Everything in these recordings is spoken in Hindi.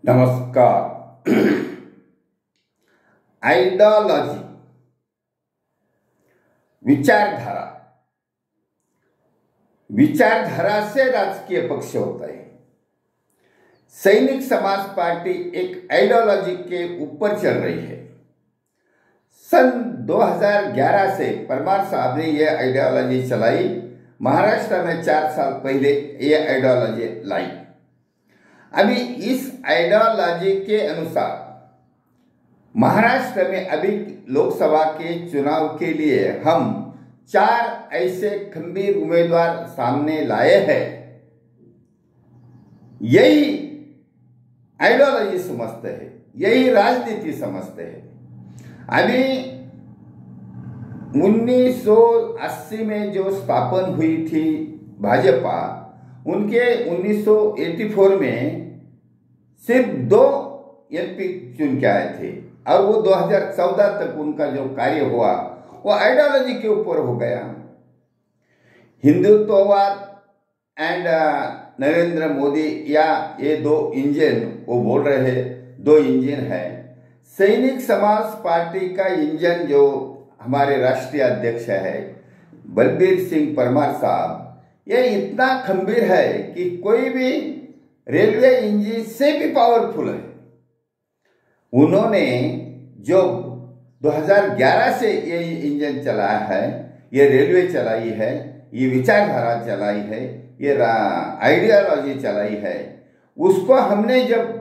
नमस्कार। आइडियोलॉजी विचारधारा, विचारधारा से राजकीय पक्ष होता है। सैनिक समाज पार्टी एक आइडियोलॉजी के ऊपर चल रही है। सन 2011 से परमार साहब ने यह आइडियोलॉजी चलाई। महाराष्ट्र में 4 साल पहले यह आइडियोलॉजी लाई। अभी इस आइडियोलॉजी के अनुसार महाराष्ट्र में अभी लोकसभा के चुनाव के लिए हम 4 ऐसे खंबीर उम्मीदवार सामने लाए हैं। यही आइडियोलॉजी समझते हैं, यही राजनीति समझते हैं। अभी 1980 में जो स्थापन हुई थी भाजपा, उनके 1984 में सिर्फ 2 एमपी चुन के आए थे और वो 2014 तक उनका जो कार्य हुआ वो आइडियोलॉजी के ऊपर हो गया। हिंदुत्ववाद एंड नरेंद्र मोदी, या ये 2 इंजन वो बोल रहे हैं, 2 इंजन है। सैनिक समाज पार्टी का इंजन जो हमारे राष्ट्रीय अध्यक्ष है बलबीर सिंह परमार साहब, ये इतना खंबीर है कि कोई भी रेलवे इंजन से भी पावरफुल है। उन्होंने जो 2011 से ये इंजन चलाया है, ये रेलवे चलाई है, ये विचारधारा चलाई है, ये आइडियोलॉजी चलाई है, उसको हमने जब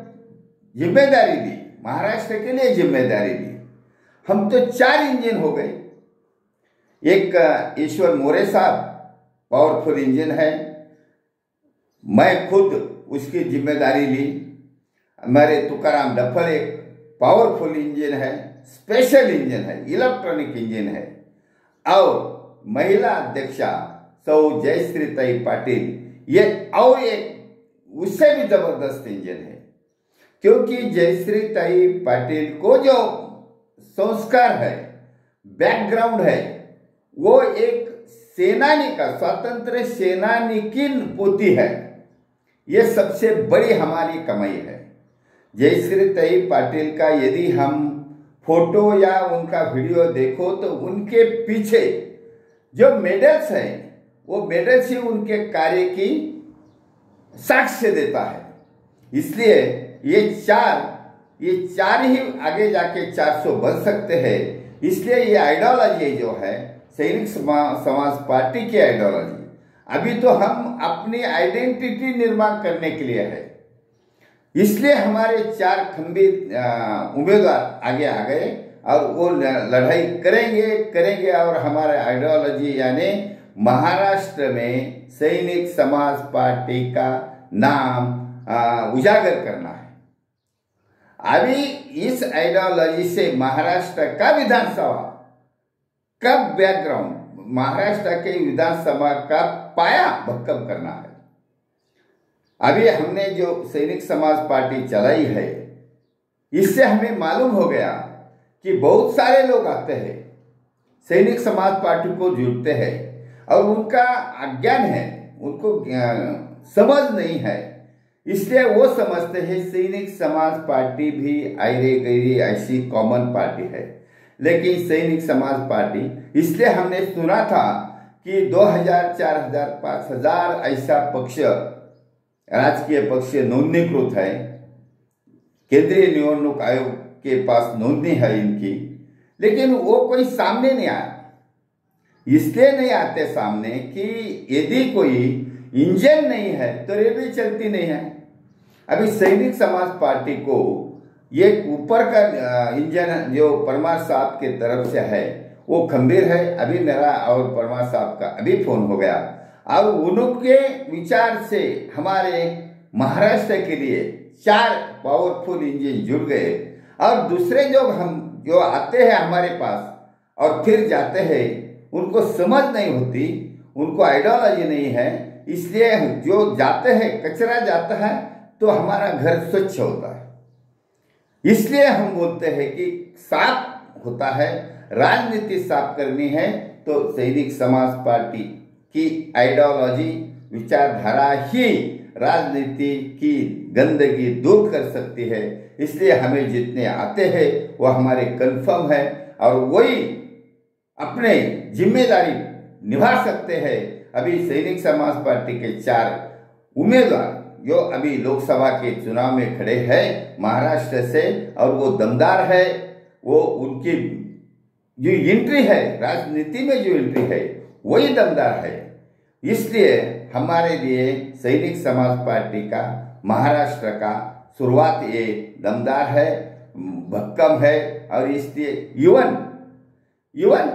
जिम्मेदारी दी, महाराष्ट्र के लिए जिम्मेदारी दी, हम तो 4 इंजन हो गए। एक ईश्वर मोरे साहब पावरफुल इंजन है, मैं खुद उसकी जिम्मेदारी ली। हमारे तुकाराम डफल एक पावरफुल इंजन है, स्पेशल इंजन है, इलेक्ट्रॉनिक इंजन है। और महिला अध्यक्षा सौ जयश्रीताई पाटिल, ये और एक उससे भी जबरदस्त इंजन है, क्योंकि जयश्रीताई पाटिल को जो संस्कार है, बैकग्राउंड है, वो एक सेनानी का, स्वतंत्र सेनानी की पोती है। ये सबसे बड़ी हमारी कमाई है। जयश्रीताई पाटिल का यदि हम फोटो या उनका वीडियो देखो तो उनके पीछे जो मेडल्स हैं, वो मेडल्स ही उनके कार्य की साक्ष्य देता है। इसलिए ये चार ही आगे जाके 400 बन सकते हैं। इसलिए ये आइडियोलॉजी जो है सैनिक समाज पार्टी की आइडियोलॉजी, अभी तो हम अपनी आइडेंटिटी निर्माण करने के लिए है। इसलिए हमारे 4 खंबीर उम्मीदवार आगे आ गए और वो लड़ाई करेंगे और हमारे आइडियोलॉजी यानी महाराष्ट्र में सैनिक समाज पार्टी का नाम उजागर करना है। अभी इस आइडियोलॉजी से महाराष्ट्र का विधानसभा का बैकग्राउंड, महाराष्ट्र के विधानसभा का पाया भक्कम करना है। अभी हमने जो सैनिक समाज पार्टी चलाई है, इससे हमें मालूम हो गया कि बहुत सारे लोग आते हैं, सैनिक समाज पार्टी को जुड़ते हैं और उनका अज्ञान है, उनको समझ नहीं है। इसलिए वो समझते हैं सैनिक समाज पार्टी भी आयरे गैरी ऐसी कॉमन पार्टी है। लेकिन सैनिक समाज पार्टी, इसलिए हमने सुना था कि 2000, 4000, 5000 ऐसा पक्ष, राजकीय पक्ष नोंदणीकृत है। केंद्रीय निवडणूक आयोग के पास नोंदणी है इनकी, लेकिन वो कोई सामने नहीं आया। इसलिए नहीं आते सामने कि यदि कोई इंजन नहीं है तो रेलवे चलती नहीं है। अभी सैनिक समाज पार्टी को ये ऊपर का इंजन जो परमार साहब के तरफ से है वो खंबीर है। अभी मेरा और परमार साहब का अभी फोन हो गया और उनके विचार से हमारे महाराष्ट्र के लिए 4 पावरफुल इंजन जुड़ गए। और दूसरे जो आते हैं हमारे पास और फिर जाते हैं, उनको समझ नहीं होती, उनको आइडियोलॉजी नहीं है। इसलिए जो जाते हैं, कचरा जाता है तो हमारा घर स्वच्छ होता है। इसलिए हम बोलते हैं कि साफ होता है, राजनीति साफ करनी है तो सैनिक समाज पार्टी की आइडियोलॉजी, विचारधारा ही राजनीति की गंदगी दूर कर सकती है। इसलिए हमें जितने आते हैं वो हमारे कन्फर्म है और वही अपने जिम्मेदारी निभा सकते हैं। अभी सैनिक समाज पार्टी के 4 उम्मीदवार जो अभी लोकसभा के चुनाव में खड़े हैं महाराष्ट्र से, और वो दमदार है। वो उनकी जो एंट्री है राजनीति में, जो एंट्री है वही दमदार है। इसलिए हमारे लिए सैनिक समाज पार्टी का महाराष्ट्र का शुरुआत ये दमदार है, भक्कम है। और इसलिए युवन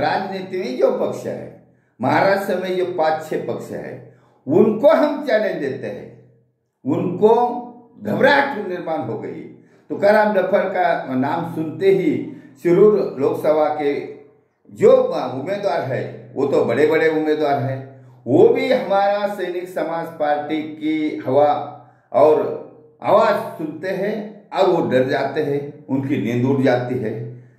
राजनीति में जो पक्ष है, महाराष्ट्र में जो 5-6 पक्ष है, उनको हम चैलेंज देते हैं। उनको घबराहट निर्माण हो गई। तुकाराम डफर का नाम सुनते ही शिरूर लोकसभा के जो उम्मीदवार है वो तो बड़े बड़े उम्मीदवार है, वो भी हमारा सैनिक समाज पार्टी की हवा और आवाज सुनते हैं और वो डर जाते हैं, उनकी नींद उड़ जाती है।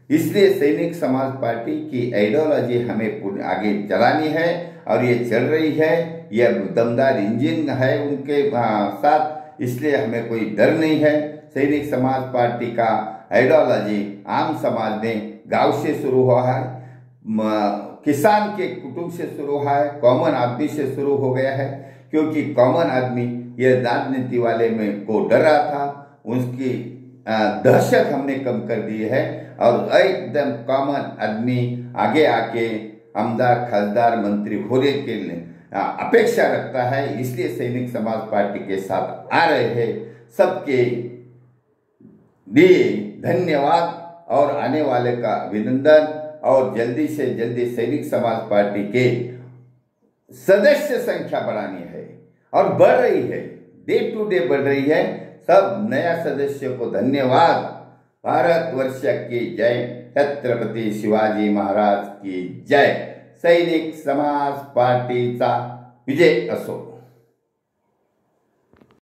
इसलिए सैनिक समाज पार्टी की आइडियोलॉजी हमें आगे चलानी है और ये चल रही है। ये दमदार इंजन है उनके साथ, इसलिए हमें कोई डर नहीं है। सैनिक समाज पार्टी का आइडियोलॉजी आम समाज में गांव से शुरू हुआ है, किसान के कुटुंब से शुरू हुआ है, कॉमन आदमी से शुरू हो गया है। क्योंकि कॉमन आदमी ये राजनीति वाले में को डर रहा था, उसकी दहशत हमने कम कर दी है और एकदम कॉमन आदमी आगे आके आमदार, खासदार, मंत्री होने के लिए अपेक्षा रखता है। इसलिए सैनिक समाज पार्टी के साथ आ रहे हैं। सबके लिए धन्यवाद और आने वाले का अभिनंदन। और जल्दी से जल्दी सैनिक समाज पार्टी के सदस्य संख्या बढ़ानी है और बढ़ रही है, डे टू डे बढ़ रही है। सब नया सदस्य को धन्यवाद। भारतवर्ष की जय, छत्रपति शिवाजी महाराज की जय। सैनिक समाज पार्टीचा विजय असो।